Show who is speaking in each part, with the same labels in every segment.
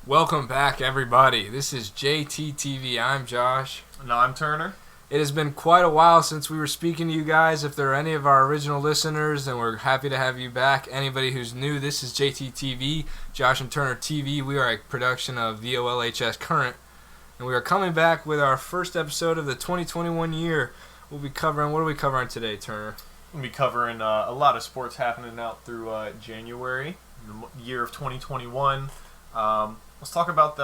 Speaker 1: Welcome back, everybody. This is JTTV. I'm Josh.
Speaker 2: No, I'm Turner.
Speaker 1: It has been quite a while since we were speaking to you guys. If there are any of our original listeners, then we're happy to have you back. Anybody who's new, this is JTTV, Josh and Turner TV. We are a production of VOLHS Current, and we are coming back with our first episode of the 2021 year. We'll be covering, what are we covering today, Turner?
Speaker 2: We'll be covering a lot of sports happening out through January, the year of 2021. Let's talk about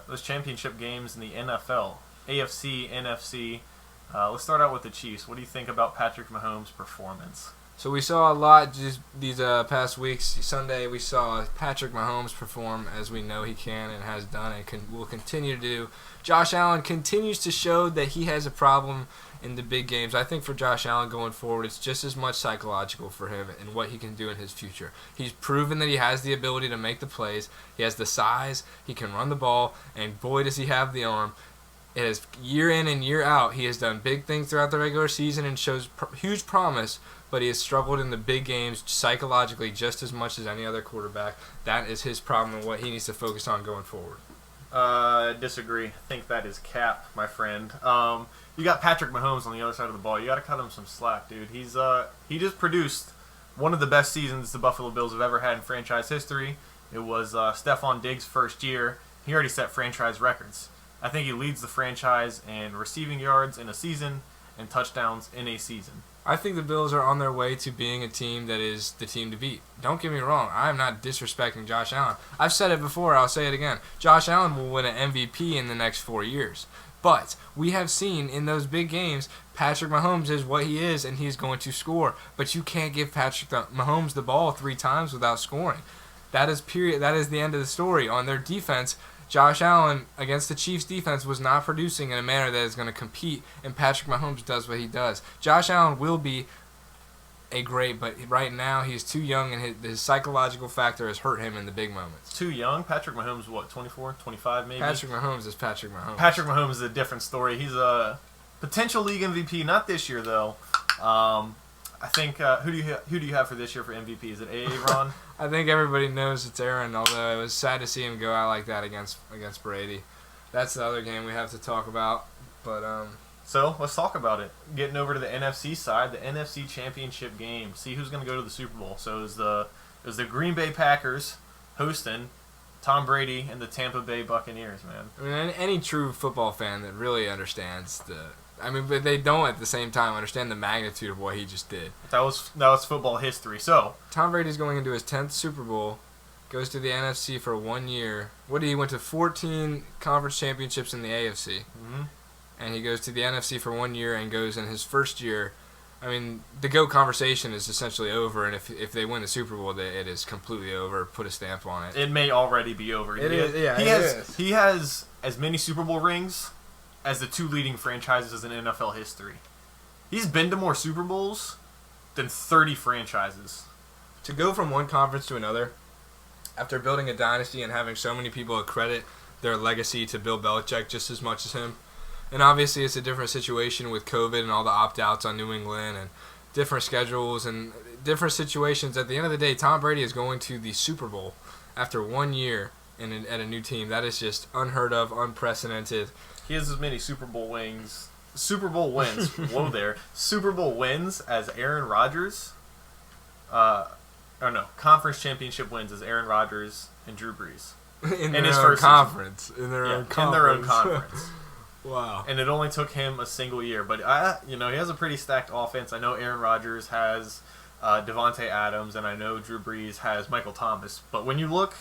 Speaker 2: those championship games in the NFL, AFC, NFC. Let's start out with the Chiefs. What do you think about Patrick Mahomes' performance?
Speaker 1: So we saw a lot just these past weeks. Sunday we saw Patrick Mahomes perform as we know he can and has done and will continue to do. Josh Allen continues to show that he has a problem in the big games. I think for Josh Allen going forward, it's just as much psychological for him and what he can do in his future. He's proven that he has the ability to make the plays. He has the size. He can run the ball, and boy does he have the arm. It has year in and year out. He has done big things throughout the regular season and shows huge promise, but he has struggled in the big games psychologically just as much as any other quarterback. That is his problem and what he needs to focus on going forward.
Speaker 2: Disagree. I think that is cap, my friend. You got Patrick Mahomes on the other side of the ball. You got to cut him some slack, dude. He just produced one of the best seasons the Buffalo Bills have ever had in franchise history. It was Stephon Diggs' first year. He already set franchise records. I think he leads the franchise in receiving yards in a season and touchdowns in a season.
Speaker 1: I think the Bills are on their way to being a team that is the team to beat. Don't get me wrong. I'm not disrespecting Josh Allen. I've said it before. I'll say it again. Josh Allen will win an MVP in the next 4 years. But we have seen in those big games, Patrick Mahomes is what he is, and he's going to score. But you can't give Patrick Mahomes the ball 3 times without scoring. That is period. That is the end of the story. On their defense, Josh Allen against the Chiefs defense was not producing in a manner that is going to compete, and Patrick Mahomes does what he does. Josh Allen will be a great, but right now he's too young, and his psychological factor has hurt him in the big moments.
Speaker 2: Too young? Patrick Mahomes, what, 24, 25 maybe?
Speaker 1: Patrick Mahomes is Patrick Mahomes.
Speaker 2: Patrick Mahomes is a different story. He's a potential league MVP, not this year though. I think who do you have for this year for MVP? Is it Aaron?
Speaker 1: I think everybody knows it's Aaron, although it was sad to see him go out like that against Brady. That's the other game we have to talk about. But
Speaker 2: So let's talk about it. Getting over to the NFC side, the NFC Championship game. See who's going to go to the Super Bowl. So it was the Green Bay Packers hosting Tom Brady and the Tampa Bay Buccaneers, man.
Speaker 1: I mean, any true football fan that really understands but they don't at the same time understand the magnitude of what he just did.
Speaker 2: That was football history. So
Speaker 1: Tom Brady's going into his 10th Super Bowl, goes to the NFC for 1 year. He went to 14 conference championships in the AFC, and he goes to the NFC for 1 year and goes in his first year. I mean, the GOAT conversation is essentially over, and if they win the Super Bowl, it is completely over. Put a stamp on it.
Speaker 2: It may already be over.
Speaker 1: It is.
Speaker 2: He has as many Super Bowl rings as the 2 leading franchises in NFL history. He's been to more Super Bowls than 30 franchises.
Speaker 1: To go from one conference to another, after building a dynasty and having so many people accredit their legacy to Bill Belichick just as much as him, and obviously it's a different situation with COVID and all the opt-outs on New England and different schedules and different situations. At the end of the day, Tom Brady is going to the Super Bowl after 1 year at a new team. That is just unheard of, unprecedented.
Speaker 2: He has as many Super Bowl wins. Whoa there. Super Bowl wins as Aaron Rodgers. Conference championship wins as Aaron Rodgers and Drew Brees.
Speaker 1: In their own conference. In their own
Speaker 2: conference.
Speaker 1: Wow.
Speaker 2: And it only took him a single year. But, he has a pretty stacked offense. I know Aaron Rodgers has Devontae Adams, and I know Drew Brees has Michael Thomas. But when you look,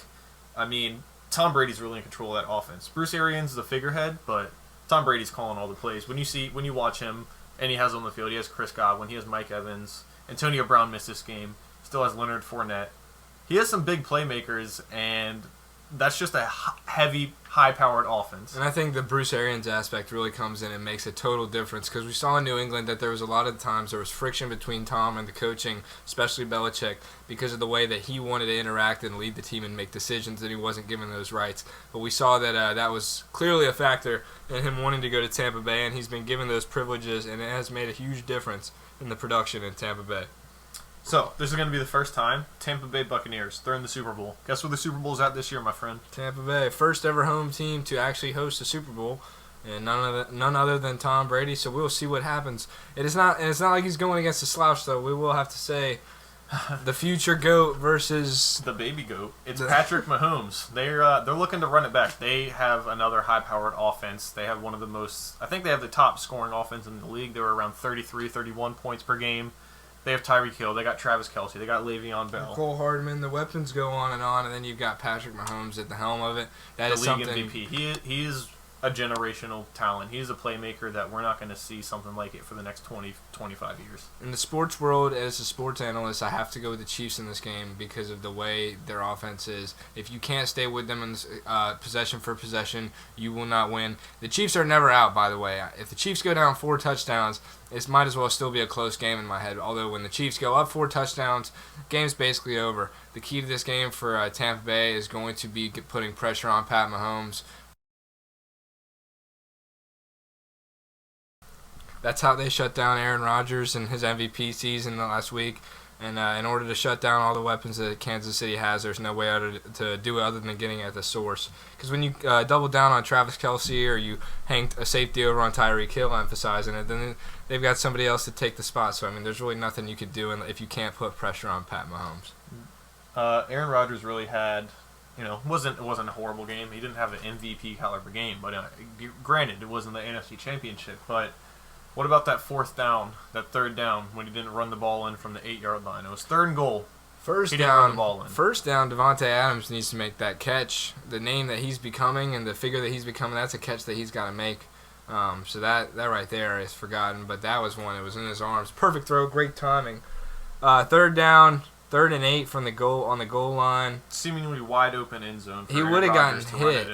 Speaker 2: Tom Brady's really in control of that offense. Bruce Arians is the figurehead, but Tom Brady's calling all the plays. When you watch him, and he has on the field, he has Chris Godwin, he has Mike Evans, Antonio Brown missed this game, still has Leonard Fournette. He has some big playmakers, and that's just a heavy, high-powered offense.
Speaker 1: And I think the Bruce Arians aspect really comes in and makes a total difference because we saw in New England that there was a lot of times there was friction between Tom and the coaching, especially Belichick, because of the way that he wanted to interact and lead the team and make decisions, and he wasn't given those rights. But we saw that that was clearly a factor in him wanting to go to Tampa Bay, and he's been given those privileges, and it has made a huge difference in the production in Tampa Bay.
Speaker 2: So, this is going to be the first time Tampa Bay Buccaneers, they're in the Super Bowl. Guess where the Super Bowl's at this year, my friend?
Speaker 1: Tampa Bay, first ever home team to actually host a Super Bowl, and none other than Tom Brady. So we'll see what happens. It's not like he's going against a slouch, though. We will have to say the future GOAT versus
Speaker 2: the baby GOAT. It's Patrick Mahomes. They're looking to run it back. They have another high-powered offense. They have one of the most. I think they have the top scoring offense in the league. They were around 33, 31 points per game. They have Tyreek Hill. They got Travis Kelce. They got Le'Veon Bell.
Speaker 1: Cole Hardman. The weapons go on, and then you've got Patrick Mahomes at the helm of it. That is
Speaker 2: the league
Speaker 1: something.
Speaker 2: MVP. He is a generational talent. He's a playmaker that we're not going to see something like it for the next 20, 25 years.
Speaker 1: In the sports world, as a sports analyst, I have to go with the Chiefs in this game because of the way their offense is. If you can't stay with them in possession for possession, you will not win. The Chiefs are never out, by the way. If the Chiefs go down 4 touchdowns, it might as well still be a close game in my head. Although when the Chiefs go up 4 touchdowns, game's basically over. The key to this game for Tampa Bay is going to be putting pressure on Pat Mahomes. That's how they shut down Aaron Rodgers and his MVP season last week. And in order to shut down all the weapons that Kansas City has, there's no way to do it other than getting at the source. Because when you double down on Travis Kelce or you hang a safety over on Tyreek Hill emphasizing it, then they've got somebody else to take the spot. So, I mean, there's really nothing you could do if you can't put pressure on Pat Mahomes.
Speaker 2: Aaron Rodgers really had, it wasn't a horrible game. He didn't have an MVP caliber game. But granted, it wasn't the NFC Championship. But what about that third down, when he didn't run the ball in from the 8-yard line? It was 3rd and goal. He didn't run the ball in.
Speaker 1: First down, Davante Adams needs to make that catch. The name that he's becoming and the figure that he's becoming, that's a catch that he's got to make. So that right there is forgotten, but that was one. It was in his arms. Perfect throw, great timing. 3rd down, 3rd and 8 from the goal on the goal line.
Speaker 2: Seemingly wide open end zone.
Speaker 1: He would have gotten hit.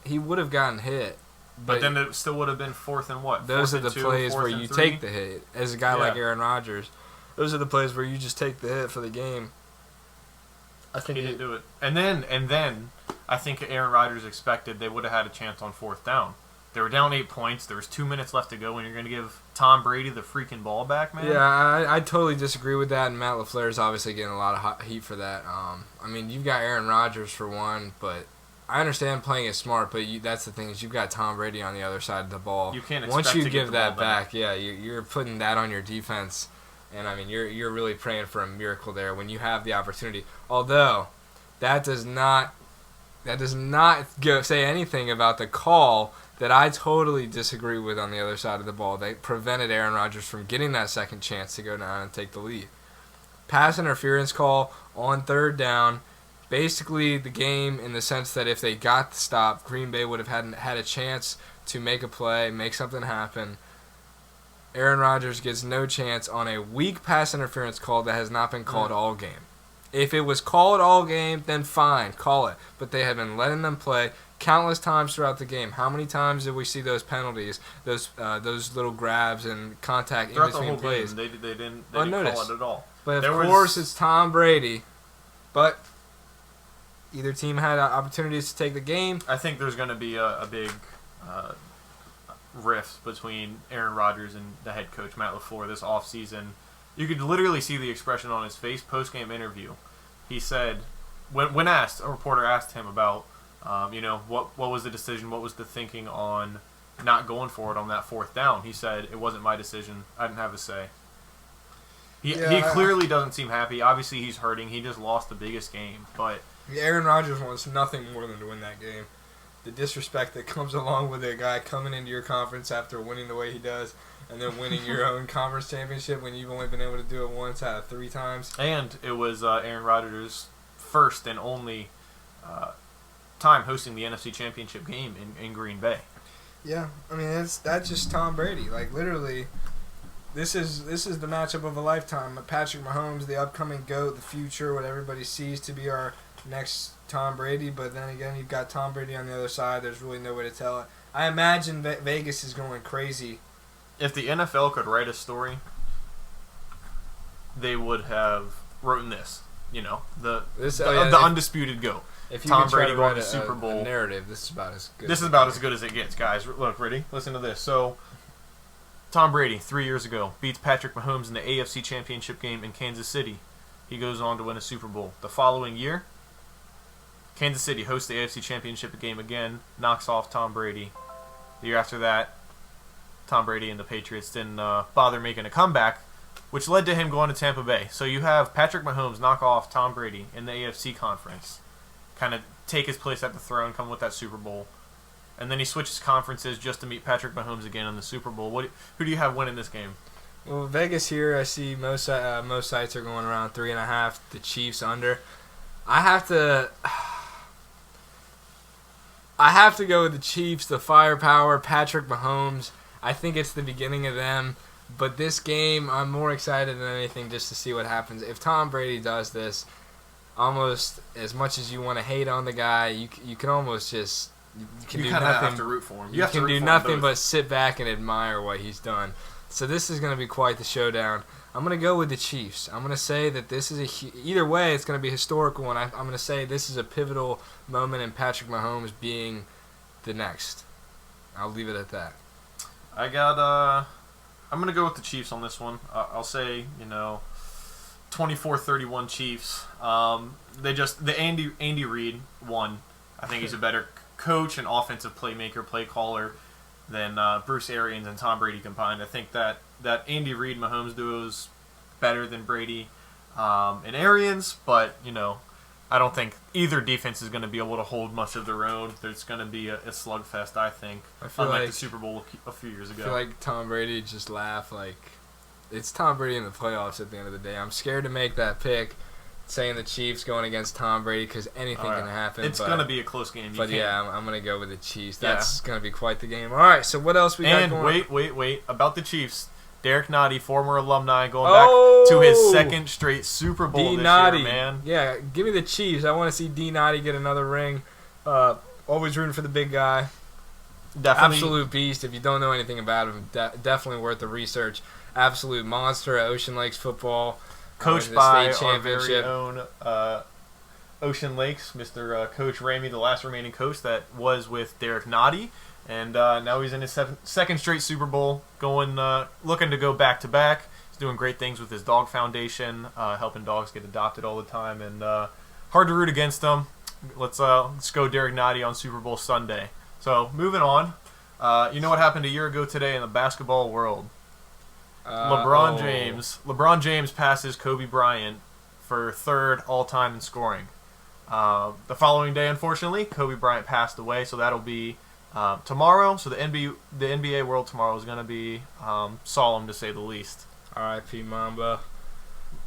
Speaker 1: He would have gotten hit.
Speaker 2: But then it still would have been 4th and what?
Speaker 1: Those are the plays where you take the hit. As a guy like Aaron Rodgers, those are the plays where you just take the hit for the game.
Speaker 2: I think he didn't do it. And then I think Aaron Rodgers expected they would have had a chance on 4th down. They were down 8 points. There was 2 minutes left to go, and you're going to give Tom Brady the freaking ball back, man?
Speaker 1: Yeah, I totally disagree with that, and Matt LaFleur is obviously getting a lot of hot heat for that. I mean, you've got Aaron Rodgers for one, but I understand playing it smart, but that's the thing is you've got Tom Brady on the other side of the ball.
Speaker 2: You can't expect
Speaker 1: Once you
Speaker 2: to
Speaker 1: give
Speaker 2: get the
Speaker 1: that
Speaker 2: ball
Speaker 1: back, you're putting that on your defense, and I mean you're really praying for a miracle there when you have the opportunity. Although that does not say anything about the call that I totally disagree with on the other side of the ball. They prevented Aaron Rodgers from getting that second chance to go down and take the lead. Pass interference call on 3rd down. Basically, the game in the sense that if they got the stop, Green Bay would have had a chance to make a play, make something happen. Aaron Rodgers gets no chance on a weak pass interference call that has not been called all game. If it was called all game, then fine, call it. But they have been letting them play countless times throughout the game. How many times did we see those penalties, those little grabs and contact in between plays?
Speaker 2: They didn't call it at all.
Speaker 1: But of course, it's Tom Brady. But either team had opportunities to take the game.
Speaker 2: I think there's going to be a big rift between Aaron Rodgers and the head coach, Matt LaFleur, this offseason. You could literally see the expression on his face post-game interview. He said, when asked, a reporter asked him about, what was the decision, what was the thinking on not going for it on that 4th down. He said, it wasn't my decision. I didn't have a say. He clearly doesn't seem happy. Obviously, he's hurting. He just lost the biggest game, but
Speaker 1: Aaron Rodgers wants nothing more than to win that game. The disrespect that comes along with a guy coming into your conference after winning the way he does and then winning your own conference championship when you've only been able to do it once out of 3 times.
Speaker 2: And it was Aaron Rodgers' first and only time hosting the NFC Championship game in Green Bay.
Speaker 1: Yeah, I mean, that's just Tom Brady. Like, literally, this is the matchup of a lifetime. Patrick Mahomes, the upcoming GOAT, the future, what everybody sees to be our next Tom Brady, but then again, you've got Tom Brady on the other side. There's really no way to tell it. I imagine Vegas is going crazy.
Speaker 2: If the NFL could write a story, they would have written this. The undisputed GOAT.
Speaker 1: If you
Speaker 2: Tom
Speaker 1: could try
Speaker 2: Brady
Speaker 1: to
Speaker 2: going
Speaker 1: write
Speaker 2: to Super Bowl.
Speaker 1: a narrative, this is about as good.
Speaker 2: This is about as good as it gets, guys. Look, ready? Listen to this. So, Tom Brady, 3 years ago, beats Patrick Mahomes in the AFC Championship game in Kansas City. he goes on to win a Super Bowl. The following year, Kansas City hosts the AFC Championship game again, knocks off Tom Brady. The year after that, Tom Brady and the Patriots didn't bother making a comeback, which led to him going to Tampa Bay. So you have Patrick Mahomes knock off Tom Brady in the AFC conference, kind of take his place at the throne, come with that Super Bowl. And then he switches conferences just to meet Patrick Mahomes again in the Super Bowl. Who do you have winning this game?
Speaker 1: Well, Vegas here, I see most sites are going around 3.5. The Chiefs under. I have to go with the Chiefs. The firepower, Patrick Mahomes. I think it's the beginning of them. But this game, I'm more excited than anything just to see what happens. If Tom Brady does this, almost as much as you want to hate on the guy, you can almost just you
Speaker 2: kind of have to root for him.
Speaker 1: You can do nothing but sit back and admire what he's done. So this is going to be quite the showdown. I'm going to go with the Chiefs. I'm going to say that this is either way, it's going to be historical, and I'm going to say this is a pivotal moment in Patrick Mahomes being the next. I'll leave it at that.
Speaker 2: I'm going to go with the Chiefs on this one. I'll say, 24-31 Chiefs. The Andy Reid won. I think he's a better coach and offensive playmaker, play caller than Bruce Arians and Tom Brady combined. I think that Andy Reid Mahomes duo is better than Brady and Arians, but I don't think either defense is going to be able to hold much of their own. There's going to be a slugfest, I think, unlike the Super Bowl a few years ago.
Speaker 1: I feel like Tom Brady just laughed like it's Tom Brady in the playoffs at the end of the day. I'm scared to make that pick, saying the Chiefs going against Tom Brady because anything can happen.
Speaker 2: It's going to be a close game.
Speaker 1: I'm going to go with the Chiefs. That's going to be quite the game. All right, so what else we got going?
Speaker 2: And wait. About the Chiefs, Derek Nottie, former alumni, going back to his second straight Super Bowl this year, man.
Speaker 1: Yeah, give me the Chiefs. I want to see D. Nottie get another ring. Always rooting for the big guy.
Speaker 2: Definitely.
Speaker 1: Absolute beast. If you don't know anything about him, definitely worth the research. Absolute monster at Ocean Lakes football.
Speaker 2: Coached by our very own Ocean Lakes, Mr. Coach Ramey, the last remaining coach that was with Derek Nottie. And now he's in his second straight Super Bowl, looking to go back-to-back. He's doing great things with his dog foundation, helping dogs get adopted all the time. And hard to root against him. Let's go Derek Nottie on Super Bowl Sunday. So, moving on. You know what happened a year ago today in the basketball world? LeBron James passes Kobe Bryant for third all-time in scoring. The following day, unfortunately, Kobe Bryant passed away, so that'll be tomorrow. So the NBA world tomorrow is going to be solemn, to say the least.
Speaker 1: R.I.P. Mamba.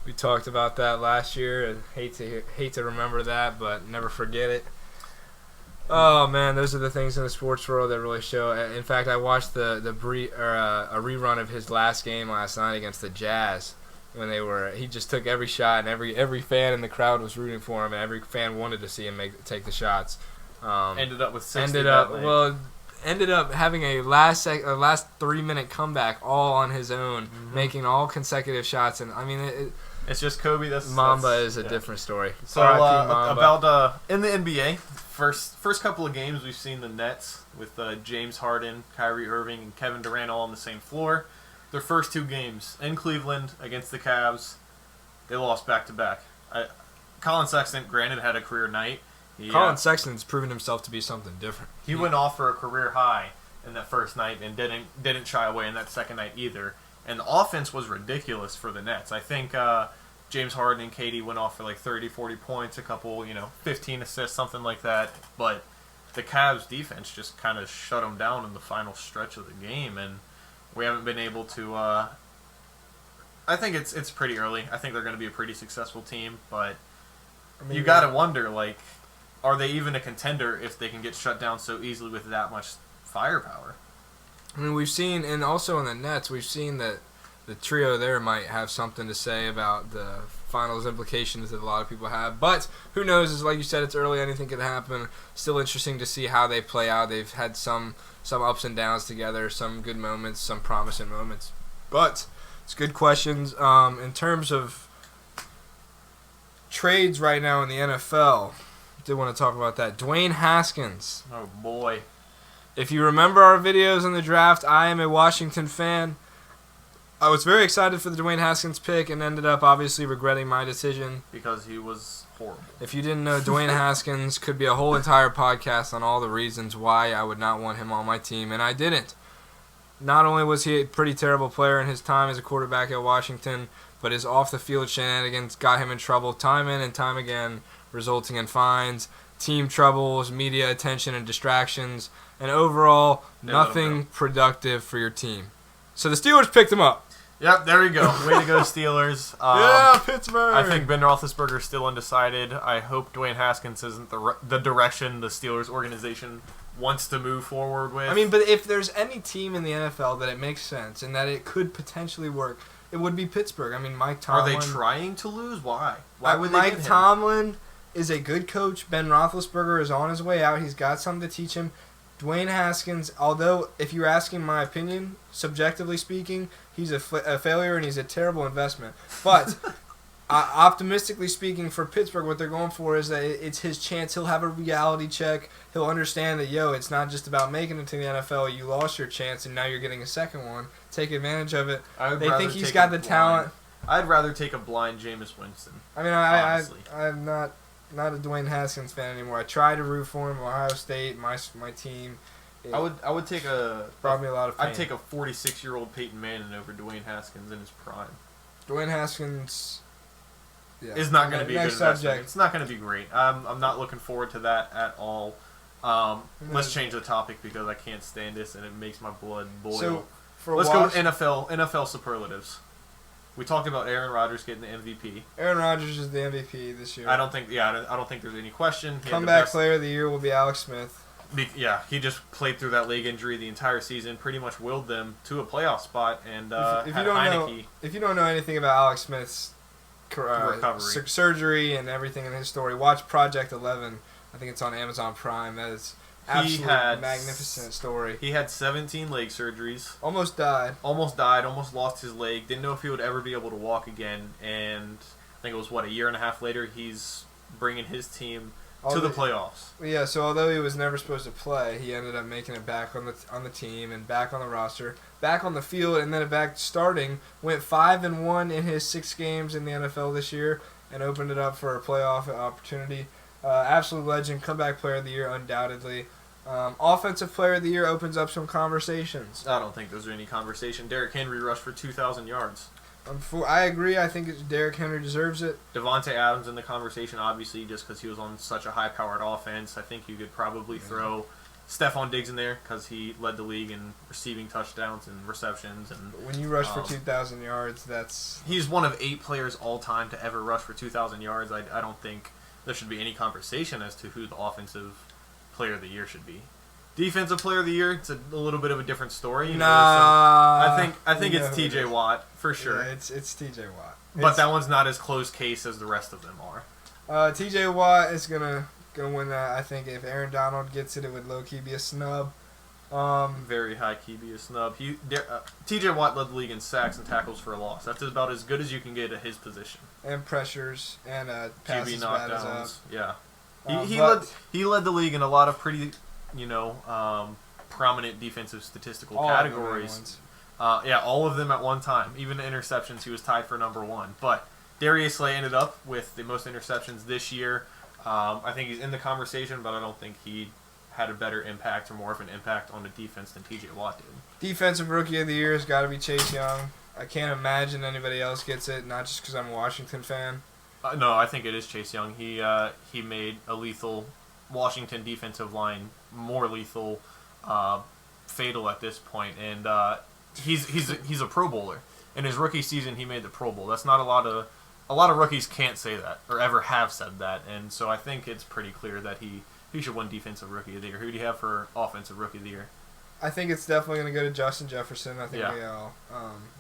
Speaker 1: We talked about that last year. I hate to remember that, but never forget it. Oh man, those are the things in the sports world that really show. In fact, I watched a rerun of his last game last night against the Jazz when he just took every shot, and every fan in the crowd was rooting for him, and every fan wanted to see him take the shots.
Speaker 2: Ended up with 60.
Speaker 1: Ended up having a last 3-minute comeback all on his own, making all consecutive shots, and I mean
Speaker 2: it's just Kobe.
Speaker 1: Mamba is a different story.
Speaker 2: So about in the NBA. First couple of games, we've seen the Nets with James Harden, Kyrie Irving, and Kevin Durant all on the same floor. Their first two games in Cleveland against the Cavs, they lost back-to-back. Colin Sexton, granted, had a career night.
Speaker 1: Colin Sexton's proven himself to be something different.
Speaker 2: He went off for a career high in that first night and didn't shy away in that second night either. And the offense was ridiculous for the Nets. I think James Harden and KD went off for like 30, 40 points, a couple, 15 assists, something like that. But the Cavs defense just kind of shut them down in the final stretch of the game, and we haven't been able to. I think it's pretty early. I think they're going to be a pretty successful team, but you got to wonder, like, are they even a contender if they can get shut down so easily with that much firepower?
Speaker 1: I mean, we've seen, and also in the Nets, we've seen that the trio there might have something to say about the finals implications that a lot of people have. But who knows? As like you said, it's early. Anything could happen. Still interesting to see how they play out. They've had some ups and downs together, some good moments, some promising moments. But it's good questions. In terms of trades right now in the NFL, I did want to talk about that. Dwayne Haskins.
Speaker 2: Oh, boy.
Speaker 1: If you remember our videos on the draft, I am a Washington fan. I was very excited for the Dwayne Haskins pick and ended up obviously regretting my decision.
Speaker 2: Because he was horrible.
Speaker 1: If you didn't know, Dwayne Haskins could be a whole entire podcast on all the reasons why I would not want him on my team, and I didn't. Not only was he a pretty terrible player in his time as a quarterback at Washington, but his off-the-field shenanigans got him in trouble time in and time again, resulting in fines, team troubles, media attention and distractions, and overall nothing productive for your team. So the Steelers picked him up.
Speaker 2: Yep, there we go. Way to go, Steelers.
Speaker 1: Yeah, Pittsburgh.
Speaker 2: I think Ben Roethlisberger is still undecided. I hope Dwayne Haskins isn't the direction the Steelers organization wants to move forward with.
Speaker 1: I mean, but if there's any team in the NFL that it makes sense and that it could potentially work, it would be Pittsburgh. I mean, Mike Tomlin.
Speaker 2: Are they trying to lose? Why? Why would they
Speaker 1: Mike
Speaker 2: get him?
Speaker 1: Tomlin is a good coach. Ben Roethlisberger is on his way out. He's got something to teach him. Dwayne Haskins, although if you're asking my opinion, subjectively speaking, he's a failure and he's a terrible investment. But optimistically speaking, for Pittsburgh, what they're going for is that it's his chance. He'll have a reality check. He'll understand that, it's not just about making it to the NFL. You lost your chance, and now you're getting a second one. Take advantage of it. They think he's got the talent.
Speaker 2: I'd rather take a blind Jameis Winston.
Speaker 1: I mean, I'm not a Dwayne Haskins fan anymore. I try to root for him. Ohio State, my team.
Speaker 2: I would take
Speaker 1: brought me a lot of pain.
Speaker 2: I'd take a 46-year-old Peyton Manning over Dwayne Haskins in his prime.
Speaker 1: Dwayne Haskins
Speaker 2: is not going to be a good investment.
Speaker 1: Subject.
Speaker 2: It's not going to be great. I'm not looking forward to that at all. Let's change the topic because I can't stand this and it makes my blood boil.
Speaker 1: So
Speaker 2: let's go with NFL superlatives. We talked about Aaron Rodgers getting the MVP.
Speaker 1: Aaron Rodgers is the MVP this year.
Speaker 2: I don't think there's any question.
Speaker 1: Comeback player of the year will be Alex Smith.
Speaker 2: He just played through that leg injury the entire season, pretty much willed them to a playoff spot, and
Speaker 1: if you don't know anything about Alex Smith's recovery, surgery, and everything in his story, watch Project 11. I think it's on Amazon Prime. That is absolutely magnificent story.
Speaker 2: He had 17 leg surgeries.
Speaker 1: Almost died.
Speaker 2: Almost lost his leg. Didn't know if he would ever be able to walk again. And I think it was, a year and a half later, he's bringing his team to the playoffs.
Speaker 1: Yeah, so although he was never supposed to play, he ended up making it back on the team and back on the roster, back on the field, and then back starting. Went 5-1 in his 6 games in the NFL this year and opened it up for a playoff opportunity. Absolute legend, comeback player of the year, undoubtedly. Offensive player of the year opens up some conversations.
Speaker 2: I don't think those are any conversation. Derrick Henry rushed for 2,000 yards.
Speaker 1: I agree. I think Derrick Henry deserves it.
Speaker 2: Devontae Adams in the conversation, obviously, just because he was on such a high-powered offense. I think you could probably throw Stephon Diggs in there because he led the league in receiving touchdowns and receptions. And
Speaker 1: when you rush for 2,000 yards,
Speaker 2: he's one of 8 players all time to ever rush for 2,000 yards. I don't think there should be any conversation as to who the offensive player of the year should be. Defensive player of the year, it's a little bit of a different story. I think it's T.J. Watt for sure.
Speaker 1: Yeah, it's T.J. Watt.
Speaker 2: But that one's not as close case as the rest of them are.
Speaker 1: T.J. Watt is gonna win that. I think if Aaron Donald gets it, it would low key be a snub.
Speaker 2: Very high key be a snub. T.J. Watt led the league in sacks and tackles for a loss. That's about as good as you can get at his position.
Speaker 1: And pressures and passes
Speaker 2: QB knockdowns. Yeah. He led the league in a lot of pretty, prominent defensive statistical categories. All of them at one time. Even the interceptions, he was tied for number 1. But Darius Slay ended up with the most interceptions this year. I think he's in the conversation, but I don't think he had a better impact or more of an impact on the defense than T.J. Watt did.
Speaker 1: Defensive Rookie of the Year has got to be Chase Young. I can't imagine anybody else gets it, not just because I'm a Washington fan.
Speaker 2: No, I think it is Chase Young. He made a lethal Washington defensive line more lethal, fatal at this point, and he's a Pro Bowler. In his rookie season, he made the Pro Bowl. That's not a lot of rookies can't say that or ever have said that, and so I think it's pretty clear that he should win Defensive Rookie of the Year. Who do you have for Offensive Rookie of the Year?
Speaker 1: I think it's definitay going to go to Justin Jefferson. I think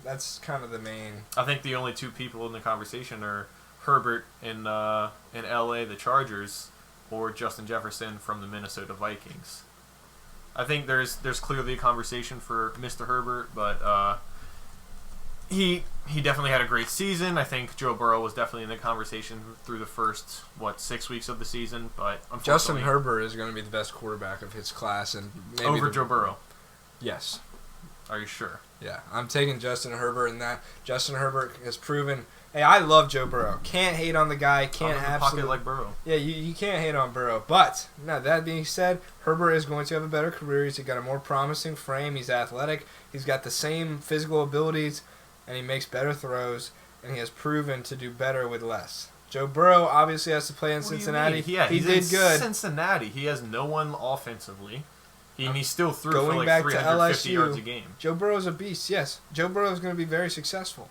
Speaker 1: that's kind of the main.
Speaker 2: I think the only 2 people in the conversation are Herbert in L.A., the Chargers, or Justin Jefferson from the Minnesota Vikings. I think there's clearly a conversation for Mr. Herbert, but he definitely had a great season. I think Joe Burrow was definitely in the conversation through the first 6 weeks of the season, but unfortunately,
Speaker 1: Justin Herbert is going to be the best quarterback of his class, and maybe
Speaker 2: over Joe Burrow.
Speaker 1: Yes.
Speaker 2: Are you sure?
Speaker 1: Yeah, I'm taking Justin Herbert in that. Justin Herbert has proven. Hey, I love Joe Burrow. Can't hate on the guy. Can't absolutely.
Speaker 2: Pocket like Burrow.
Speaker 1: Yeah, you can't hate on Burrow. But now that being said, Herbert is going to have a better career. He's got a more promising frame. He's athletic. He's got the same physical abilities, and he makes better throws. And he has proven to do better with less. Joe Burrow obviously has to play in Cincinnati.
Speaker 2: Yeah,
Speaker 1: he
Speaker 2: he's
Speaker 1: did
Speaker 2: in
Speaker 1: good.
Speaker 2: Cincinnati. He has no one offensively. And he still threw
Speaker 1: Going
Speaker 2: for like
Speaker 1: back to
Speaker 2: 350
Speaker 1: LSU,
Speaker 2: yards a game.
Speaker 1: Joe Burrow's a beast. Yes, Joe Burrow is going to be very successful.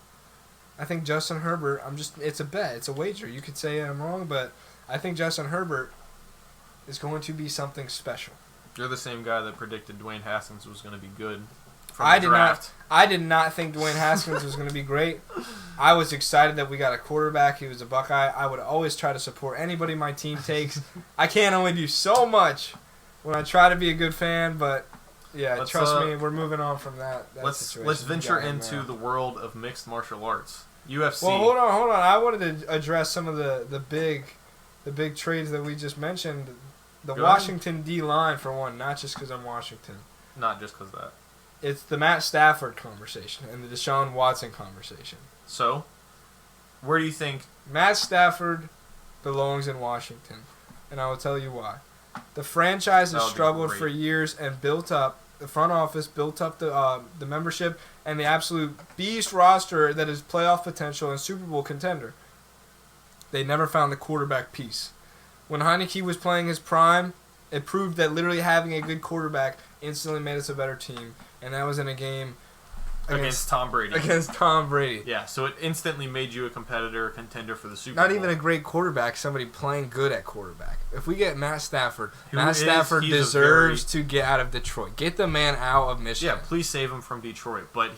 Speaker 1: I think Justin Herbert. It's a bet. It's a wager. You could say I'm wrong, but I think Justin Herbert is going to be something special.
Speaker 2: You're the same guy that predicted Dwayne Haskins was going to be good.
Speaker 1: I did not think Dwayne Haskins was going to be great. I was excited that we got a quarterback. He was a Buckeye. I would always try to support anybody my team takes. I can only do so much when I try to be a good fan, but yeah, trust me, we're moving on from that situation.
Speaker 2: Let's venture into the world of mixed martial arts. UFC.
Speaker 1: Well, hold on. I wanted to address some of the big trades that we just mentioned. The Washington D line for one, not just because I'm Washington.
Speaker 2: Not just because of that.
Speaker 1: It's the Matt Stafford conversation and the Deshaun Watson conversation.
Speaker 2: So, where do you think
Speaker 1: Matt Stafford belongs in Washington? And I will tell you why. The franchise has struggled for years and built up. The front office built up the membership and the absolute beast roster that is playoff potential and Super Bowl contender. They never found the quarterback piece. When Heineke was playing his prime, it proved that literally having a good quarterback instantly made us a better team. And that was in a game
Speaker 2: against Tom Brady.
Speaker 1: Against Tom Brady.
Speaker 2: Yeah, so it instantly made you a contender for the Super Bowl.
Speaker 1: Not even a great quarterback, somebody playing good at quarterback. If we get Matt Stafford, Stafford deserves to get out of Detroit. Get the man out of Michigan.
Speaker 2: Yeah, please save him from Detroit. But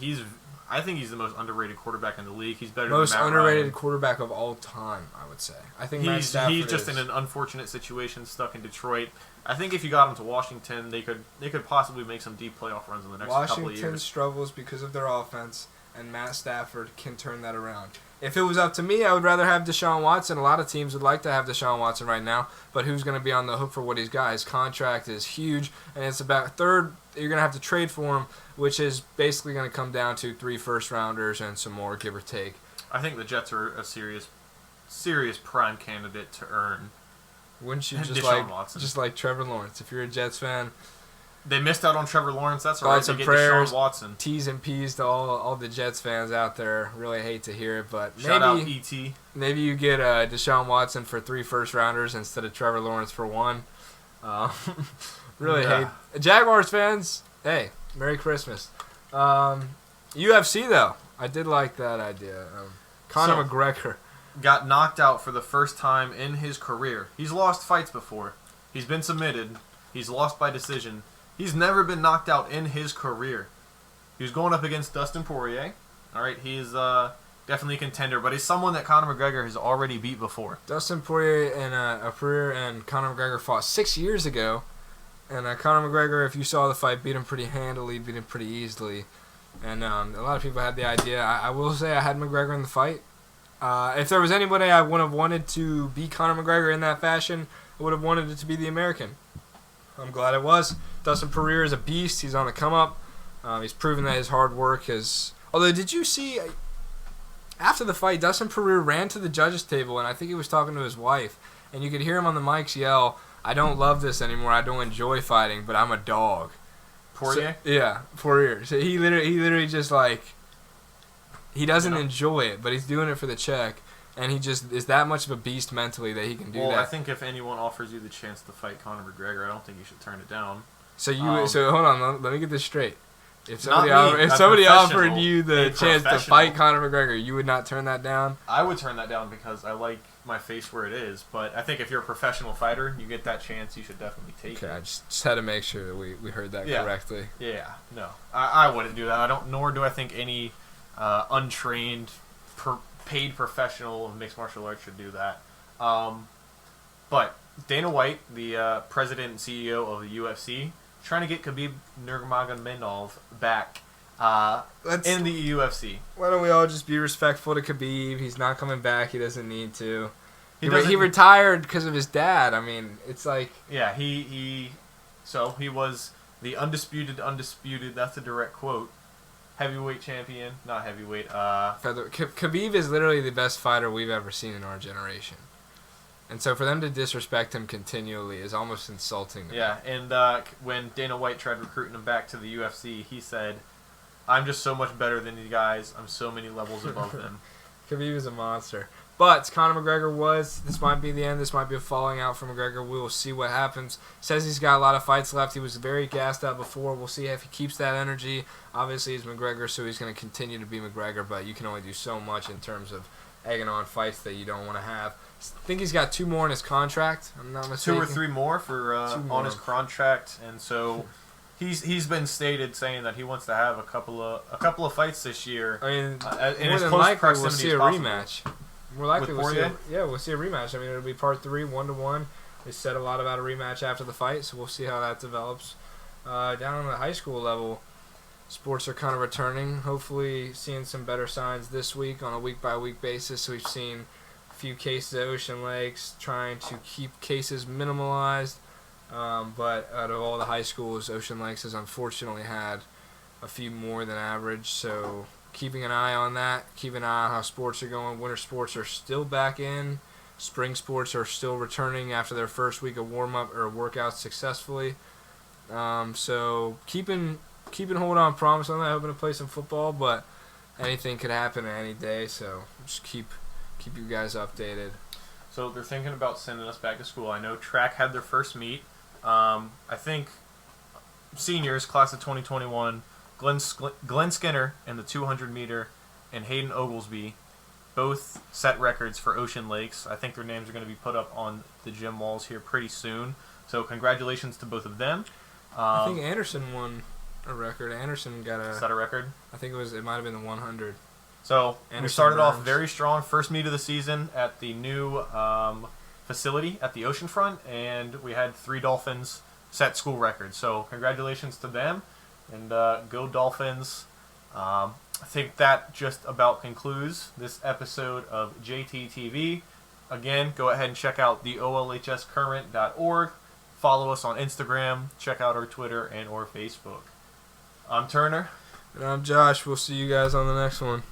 Speaker 2: I think he's the most underrated quarterback in the league. He's better than
Speaker 1: most
Speaker 2: Matt
Speaker 1: underrated
Speaker 2: Ryan.
Speaker 1: Quarterback of all time, I would say. I think
Speaker 2: he's just in an unfortunate situation, stuck in Detroit. I think if you got him to Washington, they could possibly make some deep playoff runs in the next couple of years.
Speaker 1: Washington struggles because of their offense, and Matt Stafford can turn that around. If it was up to me, I would rather have Deshaun Watson. A lot of teams would like to have Deshaun Watson right now, but who's going to be on the hook for what he's got? His contract is huge, and it's about third. You're going to have to trade for him, which is basically going to come down to 3 first-rounders and some more, give or take.
Speaker 2: I think the Jets are a serious prime candidate to earn.
Speaker 1: Wouldn't you
Speaker 2: Watson.
Speaker 1: just like Trevor Lawrence? If you're a Jets fan,
Speaker 2: they missed out on Trevor Lawrence. That's all right.
Speaker 1: Thoughts and
Speaker 2: get
Speaker 1: prayers,
Speaker 2: Deshaun Watson.
Speaker 1: T's and P's to all the Jets fans out there. Really hate to hear it, but
Speaker 2: shout out E.T.
Speaker 1: Maybe you get Deshaun Watson for 3 first-rounders instead of Trevor Lawrence for 1. Really hate Jaguars fans. Hey, Merry Christmas. UFC though, I did like that idea. Conor McGregor
Speaker 2: got knocked out for the first time in his career. He's lost fights before. He's been submitted. He's lost by decision. He's never been knocked out in his career. He was going up against Dustin Poirier. All right, he's definitely a contender, but he's someone that Conor McGregor has already beat before.
Speaker 1: Dustin Poirier and Conor McGregor fought 6 years ago, and Conor McGregor, if you saw the fight, beat him pretty handily, beat him pretty easily. And a lot of people had the idea. I will say I had McGregor in the fight. If there was anybody I would have wanted to beat Conor McGregor in that fashion, I would have wanted it to be the American. I'm glad it was. Dustin Poirier is a beast. He's on the come up. He's proven that his hard work has... Although, did you see... After the fight, Dustin Poirier ran to the judges' table, and I think he was talking to his wife. And you could hear him on the mics yell, "I don't love this anymore. I don't enjoy fighting, but I'm a dog."
Speaker 2: Poirier?
Speaker 1: So, yeah, Poirier. So he literally just like... He doesn't enjoy it, but he's doing it for the check. And he just is that much of a beast mentally that he can do that.
Speaker 2: Well, I think if anyone offers you the chance to fight Conor McGregor, I don't think you should turn it down.
Speaker 1: So hold on, let me get this straight. If somebody offered you the chance to fight Conor McGregor, you would not turn that down?
Speaker 2: I would turn that down because I like my face where it is. But I think if you're a professional fighter, you get that chance, you should definitely take it.
Speaker 1: Okay, I just had to make sure that we heard that correctly.
Speaker 2: Yeah, no. I wouldn't do that. Nor do I think any untrained, paid professional of mixed martial arts should do that. But Dana White, the president and CEO of the UFC, trying to get Khabib Nurmagomedov back in the UFC.
Speaker 1: Why don't we all just be respectful to Khabib? He's not coming back. He doesn't need to. He retired because of his dad. I mean, it's like...
Speaker 2: Yeah, he was the undisputed. That's a direct quote. heavyweight champion. Not heavyweight.
Speaker 1: Khabib is literally the best fighter we've ever seen in our generation. And so for them to disrespect him continually is almost insulting.
Speaker 2: Yeah, and when Dana White tried recruiting him back to the UFC, he said, "I'm just so much better than these guys. I'm so many levels above them."
Speaker 1: Khabib is a monster. But Conor McGregor this might be the end. This might be a falling out for McGregor. We will see what happens. Says he's got a lot of fights left. He was very gassed out before. We'll see if he keeps that energy. Obviously, he's McGregor, so he's going to continue to be McGregor, but you can only do so much in terms of egging on fights that you don't want to have. I think he's got 2 more in his contract. I'm not mistaken.
Speaker 2: 2 or 3 more for on his contract, and so he's been stated saying that he wants to have a couple of fights this year.
Speaker 1: I mean,
Speaker 2: in
Speaker 1: more
Speaker 2: as
Speaker 1: than
Speaker 2: close
Speaker 1: likely
Speaker 2: proximity
Speaker 1: we'll see
Speaker 2: as
Speaker 1: a
Speaker 2: possible.
Speaker 1: rematch. More likely
Speaker 2: With
Speaker 1: we'll see a rematch. I mean, it'll be part 3, 1-1. They said a lot about a rematch after the fight, so we'll see how that develops. Down on the high school level, sports are kind of returning. Hopefully, seeing some better signs this week on a week-by-week basis. We've seen a few cases at Ocean Lakes, trying to keep cases minimalized. But out of all the high schools, Ocean Lakes has unfortunately had a few more than average. So keeping an eye on that. Keep an eye on how sports are going. Winter sports are still back in. Spring sports are still returning after their first week of warm-up or workouts successfully. So keeping hold on promise on that. Hoping to play some football, but anything could happen any day. So just keep you guys updated.
Speaker 2: So they're thinking about sending us back to school. I know track had their first meet. I think seniors, class of 2021, Glenn Skinner in the 200 meter and Hayden Oglesby both set records for Ocean Lakes. I think their names are going to be put up on the gym walls here pretty soon. So congratulations to both of them.
Speaker 1: I think Anderson won a record. Anderson got a...
Speaker 2: Is that a record?
Speaker 1: I think it might have been the 100.
Speaker 2: So
Speaker 1: Anderson
Speaker 2: we started off
Speaker 1: Burns.
Speaker 2: very strong. First meet of the season at the new facility at the oceanfront, and we had 3 Dolphins set school records. So congratulations to them, and go Dolphins. I think that just about concludes this episode of JTTV. Again, go ahead and check out the olhscurrent.org. Follow us on Instagram. Check out our Twitter and or Facebook. I'm Turner.
Speaker 1: And I'm Josh. We'll see you guys on the next one.